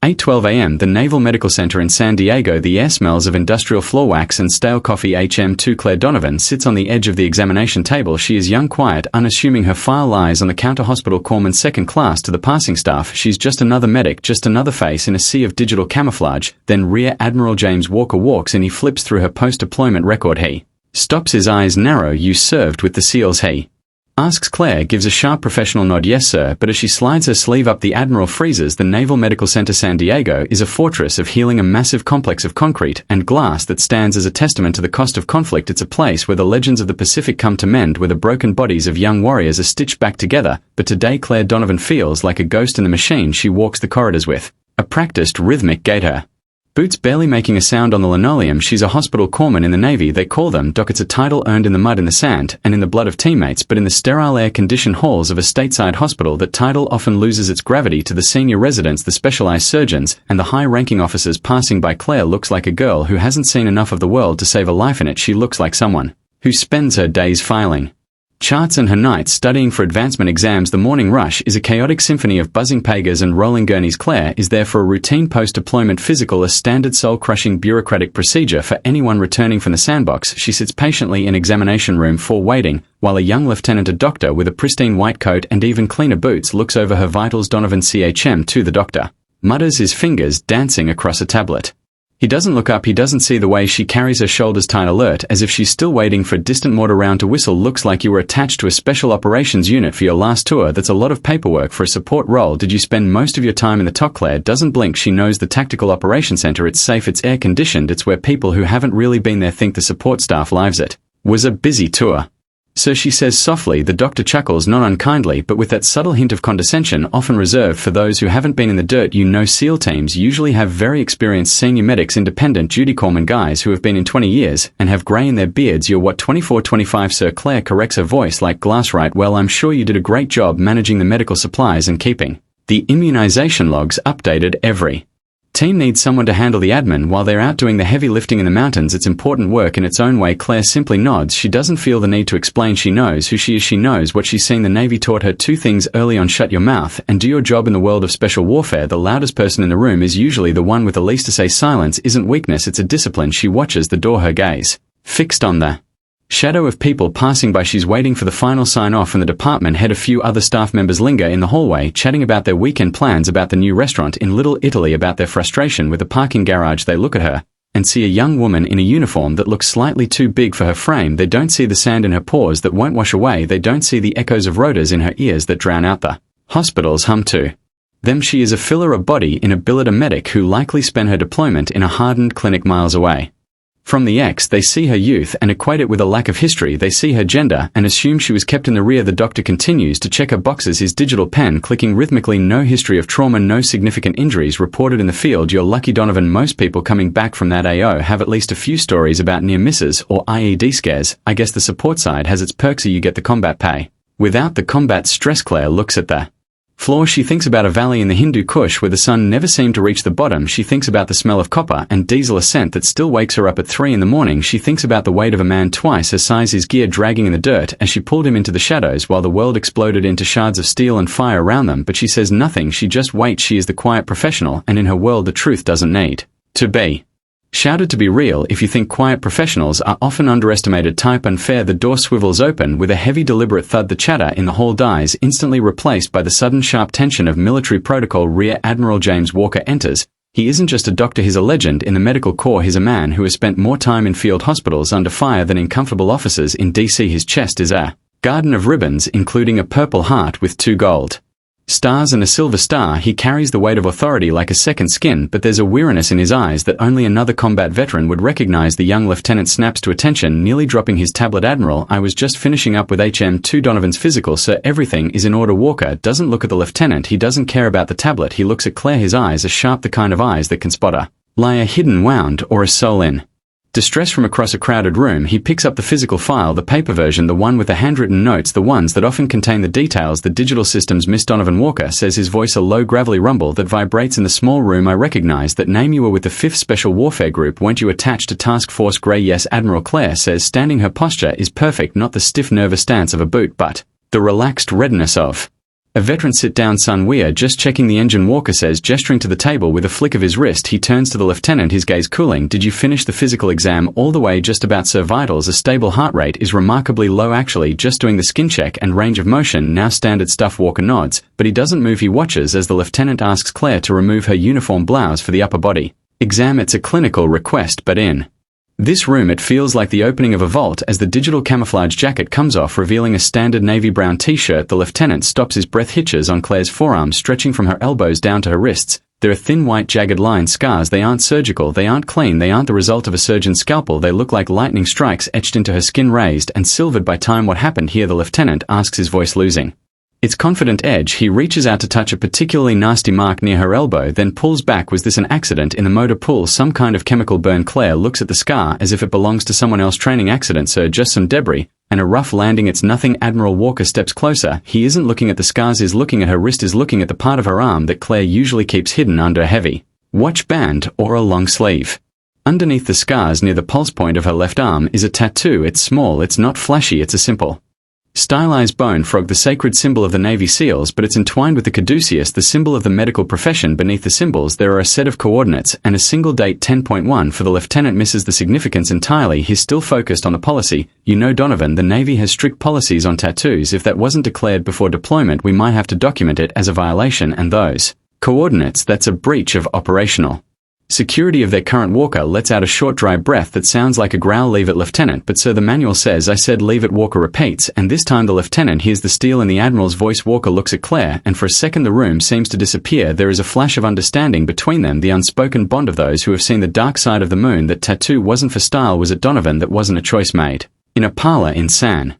8:12 a.m. The Naval Medical Center in San Diego. The air smells of industrial floor wax and stale coffee. HM2 Claire Donovan sits on the edge of the examination table. She is young, quiet, unassuming. Her file lies on the counter. Hospital corpsman second class to the passing staff. She's just another medic, just another face in a sea of digital camouflage. Then Rear Admiral James Walker walks in. He flips through her post-deployment record. He stops, his eyes narrow. You served with the SEALs? He asks. Claire gives a sharp professional nod. Yes, sir. But as she slides her sleeve up, the Admiral freezes. The Naval Medical Center San Diego is a fortress of healing, a massive complex of concrete and glass that stands as a testament to the cost of conflict. It's a place where the legends of the Pacific come to mend, where the broken bodies of young warriors are stitched back together. But today Claire Donovan feels like a ghost in the machine she walks the corridors with. A practiced, rhythmic gait, her boots barely making a sound on the linoleum. She's a hospital corpsman in the Navy. They call them Doc. It's a title earned in the mud, in the sand, and in the blood of teammates, but in the sterile air-conditioned halls of a stateside hospital, that title often loses its gravity to the senior residents, the specialized surgeons, and the high-ranking officers passing by. Claire looks like a girl who hasn't seen enough of the world to save a life in it. She looks like someone who spends her days filing charts and her nights studying for advancement exams. The morning rush is a chaotic symphony of buzzing pagers and rolling gurneys. Claire is there for a routine post-deployment physical, a standard soul-crushing bureaucratic procedure for anyone returning from the sandbox. She sits patiently in examination room 4 waiting, while a young lieutenant, a doctor with a pristine white coat and even cleaner boots, looks over her vitals. Donovan CHM2. The doctor mutters, his fingers dancing across a tablet. He doesn't look up. He doesn't see the way she carries her shoulders tight, alert, as if she's still waiting for a distant mortar round to whistle. Looks like you were attached to a special operations unit for your last tour. That's a lot of paperwork for a support role. Did you spend most of your time in the TOC? Claire doesn't blink. She knows the tactical operations center. It's safe, it's air-conditioned, it's where people who haven't really been there think the support staff lives. It was a busy tour, sir, she says softly. The doctor chuckles, not unkindly, but with that subtle hint of condescension often reserved for those who haven't been in the dirt. You know, SEAL teams usually have very experienced senior medics, independent duty corpsmen, guys who have been in 20 years and have grey in their beards. You're what, 24, 25, sir? Claire corrects, her voice like glass. Right, well, I'm sure you did a great job managing the medical supplies and keeping the immunization logs updated. Every team needs someone to handle the admin while they're out doing the heavy lifting in the mountains. It's important work in its own way. Claire simply nods. She doesn't feel the need to explain. She knows who she is. She knows what she's seen. The Navy taught her 2 things early on: shut your mouth and do your job. In the world of special warfare, the loudest person in the room is usually the one with the least to say. Silence isn't weakness, it's a discipline. She watches the door, her gaze fixed on the shadow of people passing by. She's waiting for the final sign-off from the department head. A few other staff members linger in the hallway, chatting about their weekend plans, about the new restaurant in Little Italy, about their frustration with the parking garage. They look at her and see a young woman in a uniform that looks slightly too big for her frame. They don't see the sand in her pores that won't wash away. They don't see the echoes of rotors in her ears that drown out the hospital's hum to them. She is a filler, a body in a billet, a medic who likely spent her deployment in a hardened clinic miles away from the X. They see her youth and equate it with a lack of history. They see her gender and assume she was kept in the rear. The doctor continues to check her boxes, his digital pen clicking rhythmically. No history of trauma, no significant injuries reported in the field. You're lucky, Donovan. Most people coming back from that AO have at least a few stories about near misses or IED scares. I guess the support side has its perks. You get the combat pay without the combat stress. Claire looks at the floor. She thinks about a valley in the Hindu Kush where the sun never seemed to reach the bottom. She thinks about the smell of copper and diesel, a scent that still wakes her up at 3 in the morning. She thinks about the weight of a man twice her size, his gear dragging in the dirt as she pulled him into the shadows while the world exploded into shards of steel and fire around them. But she says nothing. She just waits. She is the quiet professional, and in her world the truth doesn't need to be shouted to be real. If you think quiet professionals are often underestimated, type unfair. The door swivels open with a heavy deliberate thud. The chatter in the hall dies, instantly replaced by the sudden sharp tension of military protocol. Rear Admiral James Walker enters. He isn't just a doctor, he's a legend in the medical corps. He's a man who has spent more time in field hospitals under fire than in comfortable offices in DC. His chest is a garden of ribbons, including a purple heart with 2 gold stars and a silver star. He carries the weight of authority like a second skin, but there's a weariness in his eyes that only another combat veteran would recognize. The young lieutenant snaps to attention, nearly dropping his tablet. Admiral, I was just finishing up with HM2 Donovan's physical, sir. Everything is in order. Walker doesn't look at the lieutenant. He doesn't care about the tablet. He looks at Claire. His eyes are sharp, the kind of eyes that can spot a lie, a hidden wound, or a soul in distress from across a crowded room. He picks up the physical file, the paper version, the one with the handwritten notes, the ones that often contain the details the digital systems miss. Donovan Walker says, his voice a low gravelly rumble that vibrates in the small room. I recognize that name. You were with the 5th Special Warfare Group. Weren't you attached to Task Force Grey? Yes, Admiral. Claire says, standing. Her posture is perfect, not the stiff nervous stance of a boot, but the relaxed readiness of A veteran sit down son, we are just checking the engine, Walker says, gesturing to the table with a flick of his wrist. He turns to the lieutenant, his gaze cooling. Did you finish the physical exam all the way? Just about, sir. Vitals, a stable heart rate is remarkably low actually, just doing the skin check and range of motion, now standard stuff. Walker nods, but he doesn't move. He watches as the lieutenant asks Claire to remove her uniform blouse for the upper body exam. It's a clinical request, but in this room it feels like the opening of a vault as the digital camouflage jacket comes off, revealing a standard navy brown t-shirt. The lieutenant stops, his breath hitches on Claire's forearms, stretching from her elbows down to her wrists. There are thin white jagged line scars. They aren't surgical, they aren't clean, they aren't the result of a surgeon's scalpel. They look like lightning strikes etched into her skin, raised and silvered by time. What happened here? The lieutenant asks, his voice losing its confident edge. He reaches out to touch a particularly nasty mark near her elbow, then pulls back. Was this an accident in the motor pool? Some kind of chemical burn? Claire looks at the scar as if it belongs to someone else. Training accident, sir, just some debris and a rough landing. It's nothing. Admiral. Walker steps closer. He isn't looking at the scars, is looking at her wrist, is looking at the part of her arm that Claire usually keeps hidden under a heavy watch band or a long sleeve. Underneath the scars near the pulse point of her left arm is a tattoo. It's small, it's not flashy, it's a simple stylized bone frog, the sacred symbol of the Navy SEALs, but it's entwined with the caduceus, the symbol of the medical profession. Beneath the symbols there are a set of coordinates and a single date, 10.1. For the lieutenant misses the significance entirely. He's still focused on the policy. You know, Donovan, the Navy has strict policies on tattoos. If that wasn't declared before deployment, we might have to document it as a violation, and those coordinates, that's a breach of operational security of their current. Walker lets out a short dry breath that sounds like a growl. Leave it, lieutenant. But sir, the manual says. I said leave it. Walker repeats, and this time the lieutenant hears the steel in the Admiral's voice. Walker looks at Claire, and for a second the room seems to disappear. There is a flash of understanding between them, the unspoken bond of those who have seen the dark side of the moon. That tattoo wasn't for style, was it, Donovan? That wasn't a choice made in a parlor in San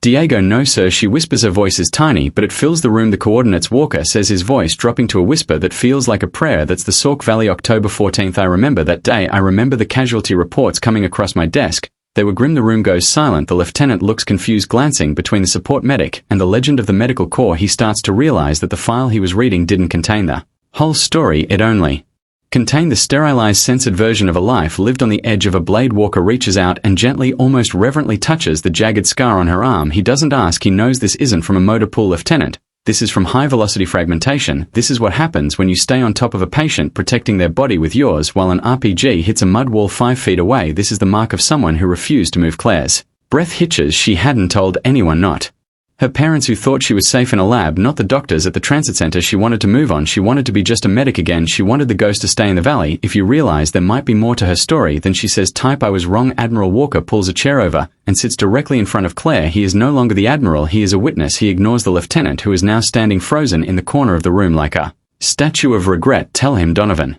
Diego. No sir, she whispers. Her voice is tiny, but it fills the room. The coordinates, Walker says, his voice dropping to a whisper that feels like a prayer. That's the Sauk Valley, October 14th. I remember that day. I remember the casualty reports coming across my desk. They were grim. The room goes silent. The lieutenant looks confused, glancing between the support medic and the legend of the medical corps. He starts to realize that the file he was reading didn't contain the whole story. It only contained the sterilized, censored version of a life lived on the edge of a blade. Walker reaches out and gently, almost reverently touches the jagged scar on her arm. He doesn't ask. He knows this isn't from a motor pool, lieutenant. This is from high-velocity fragmentation. This is what happens when you stay on top of a patient, protecting their body with yours while an RPG hits a mud wall 5 feet away. This is the mark of someone who refused to move. Claire's breath hitches. She hadn't told anyone, not her parents, who thought she was safe in a lab, not the doctors at the transit center. She wanted to move on. She wanted to be just a medic again. She wanted the ghost to stay in the valley. If you realize there might be more to her story than she says. Type. I was wrong. Admiral. Walker pulls a chair over and sits directly in front of Claire. He is no longer the Admiral. He is a witness. He ignores the lieutenant, who is now standing frozen in the corner of the room like a statue of regret. Tell him, Donovan.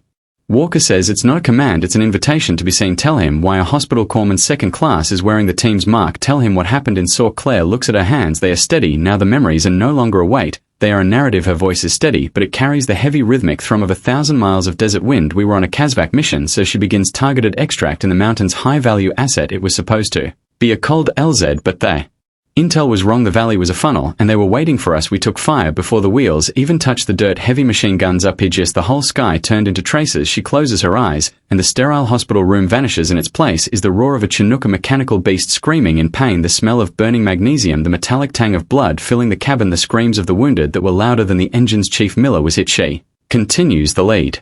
Walker says it's not a command, it's an invitation to be seen. Tell him why a hospital corpsman second class is wearing the team's mark. Tell him what happened in Sauk. Claire looks at her hands. They are steady. Now the memories are no longer a weight. They are a narrative. Her voice is steady, but it carries the heavy rhythmic thrum of 1,000 miles of desert wind. We were on a Kazvak mission, so she begins targeted extract in the mountain's high-value asset. It was supposed to be a cold LZ, but they intel was wrong. The valley was a funnel, and they were waiting for us. We took fire before the wheels even touched the dirt. Heavy machine guns up. Just the whole sky turned into traces. She closes her eyes, and the sterile hospital room vanishes. In its place is the roar of a Chinook, a mechanical beast screaming in pain, the smell of burning magnesium, the metallic tang of blood filling the cabin, the screams of the wounded that were louder than the engines. Chief Miller was hit. She continues the lead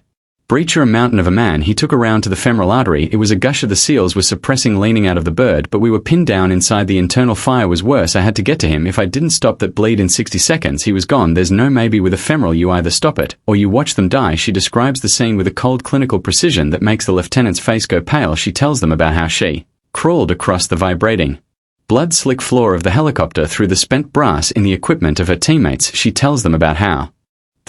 breacher, a mountain of a man. He took around to the femoral artery. It was a gusher the SEALs were suppressing, leaning out of the bird, but we were pinned down inside. The internal fire was worse. I had to get to him. If I didn't stop that bleed in 60 seconds, he was gone. There's no maybe with a femoral. You either stop it, or you watch them die. She describes the scene with a cold clinical precision that makes the lieutenant's face go pale. She tells them about how she crawled across the vibrating, blood-slick floor of the helicopter through the spent brass in the equipment of her teammates. She tells them about how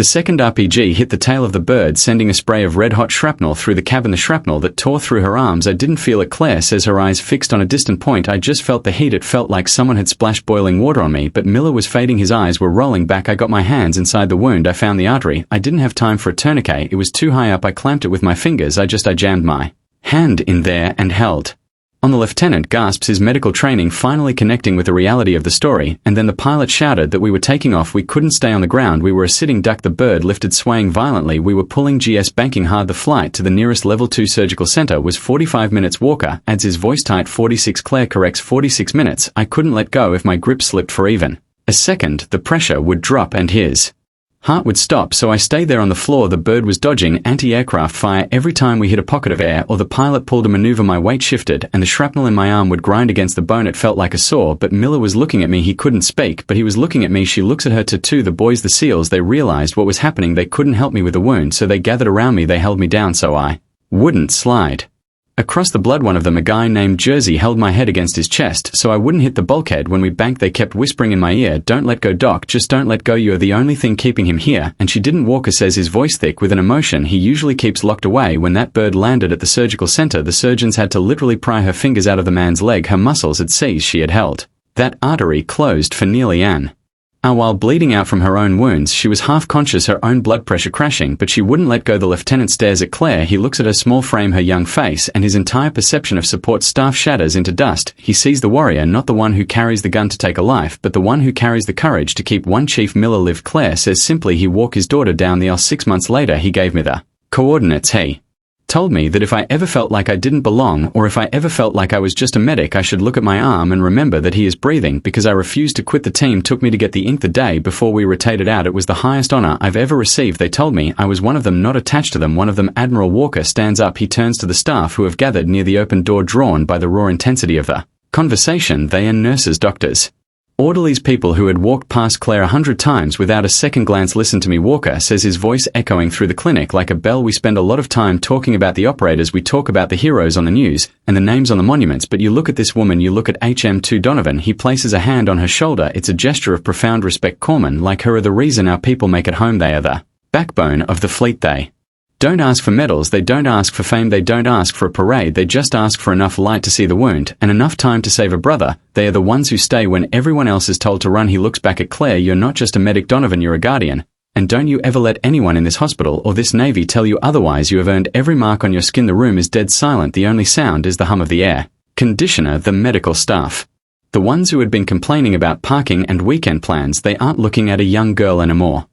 the second RPG hit the tail of the bird, sending a spray of red-hot shrapnel through the cabin, the shrapnel that tore through her arms. I didn't feel it. Claire says, her eyes fixed on a distant point. I just felt the heat. It felt like someone had splashed boiling water on me, but Miller was fading. His eyes were rolling back. I got my hands inside the wound. I found the artery. I didn't have time for a tourniquet. It was too high up. I clamped it with my fingers. I jammed my hand in there and held on. The lieutenant gasps, his medical training finally connecting with the reality of the story, and then the pilot shouted that we were taking off. We couldn't stay on the ground. We were a sitting duck. The bird lifted, swaying violently. We were pulling GS, banking hard. The flight to the nearest level 2 surgical center was 45 minutes. Walker adds, his voice tight. 46. Claire corrects, 46 minutes. I couldn't let go. If my grip slipped for even A second, the pressure would drop and his heart would stop, so I stayed there on the floor. The bird was dodging anti-aircraft fire every time we hit a pocket of air or the pilot pulled a maneuver. My weight shifted and the shrapnel in my arm would grind against the bone. It felt like a saw, but Miller was looking at me. He couldn't speak, but he was looking at me. She looks at her too. The boys, the SEALs, they realized what was happening. They couldn't help me with the wound, so they gathered around me. They held me down so I wouldn't slide across the blood. One of them, a guy named Jersey, held my head against his chest so I wouldn't hit the bulkhead. When we banked, they kept whispering in my ear, "Don't let go, Doc, just don't let go. You're the only thing keeping him here." And she didn't. Walker says, his voice thick with an emotion he usually keeps locked away. When that bird landed at the surgical center, the surgeons had to literally pry her fingers out of the man's leg. Her muscles had seized. She had held that artery closed for nearly an hour while bleeding out from her own wounds. She was half conscious, her own blood pressure crashing, but she wouldn't let go. The lieutenant stares at Claire. He looks at her small frame, her young face, and his entire perception of support staff shatters into dust. He sees the warrior, not the one who carries the gun to take a life, but the one who carries the courage to keep one. Chief Miller lived. Claire says simply he walked his daughter down the aisle. 6 months later, he gave me the coordinates. He told me that if I ever felt like I didn't belong, or if I ever felt like I was just a medic, I should look at my arm and remember that he is breathing, because I refused to quit. The team took me to get the ink the day before we rotated out. It was the highest honor I've ever received. They told me I was one of them, not attached to them. One of them, Admiral Walker, stands up. He turns to the staff who have gathered near the open door. Drawn by the raw intensity of the conversation, they are nurses, doctors, orderlies, people who had walked past Claire 100 times without a second glance. "Listen to me," Walker says, his voice echoing through the clinic like a bell. "We spend a lot of time talking about the operators. We talk about the heroes on the news and the names on the monuments, but you look at this woman, you look at HM2 Donovan." He places a hand on her shoulder. It's a gesture of profound respect. "Corpsmen like her are the reason our people make it home. They are the backbone of the fleet. They don't ask for medals, they don't ask for fame, they don't ask for a parade, they just ask for enough light to see the wound, and enough time to save a brother. They are the ones who stay when everyone else is told to run." He looks back at Claire. "You're not just a medic, Donovan, you're a guardian. And don't you ever let anyone in this hospital or this Navy tell you otherwise. You have earned every mark on your skin." The room is dead silent. The only sound is the hum of the air conditioner. The medical staff, the ones who had been complaining about parking and weekend plans, they aren't looking at a young girl anymore.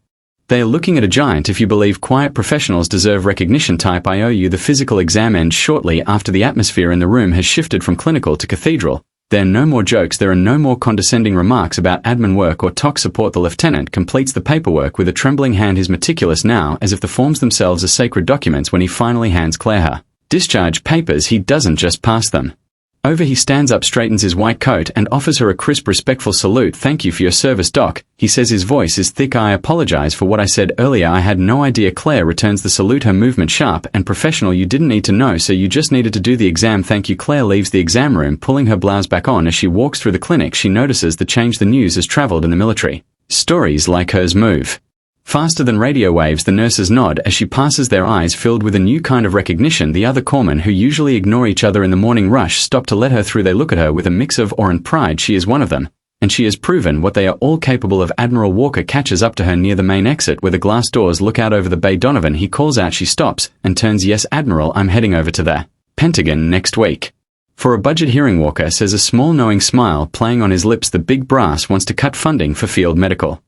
They are looking at a giant. If you believe quiet professionals deserve recognition, type I owe you. The physical exam ends shortly after. The atmosphere in the room has shifted from clinical to cathedral. There are no more jokes. There are no more condescending remarks about admin work or TOC support. The lieutenant completes the paperwork with a trembling hand. He's meticulous now, as if the forms themselves are sacred documents. When he finally hands Claire her discharge papers, he doesn't just pass them over. He stands up, straightens his white coat, and offers her a crisp, respectful salute. "Thank you for your service, Doc," he says. His voice is thick. "I apologize for what I said earlier. I had no idea." Claire returns the salute, her movement sharp and professional. "You didn't need to know, so you just needed to do the exam. Thank you." Claire leaves the exam room, pulling her blouse back on. As she walks through the clinic, she notices the change. The news has traveled in the military. Stories like hers move faster than radio waves. The nurses nod as she passes, their eyes filled with a new kind of recognition. The other corpsmen, who usually ignore each other in the morning rush, stop to let her through. They look at her with a mix of awe and pride. She is one of them, and she has proven what they are all capable of. Admiral Walker catches up to her near the main exit where the glass doors look out over the bay. "Donovan," he calls out. She stops and turns. "Yes, Admiral, I'm heading over to the Pentagon next week for a budget hearing," Walker says, a small knowing smile playing on his lips. "The big brass wants to cut funding for field medical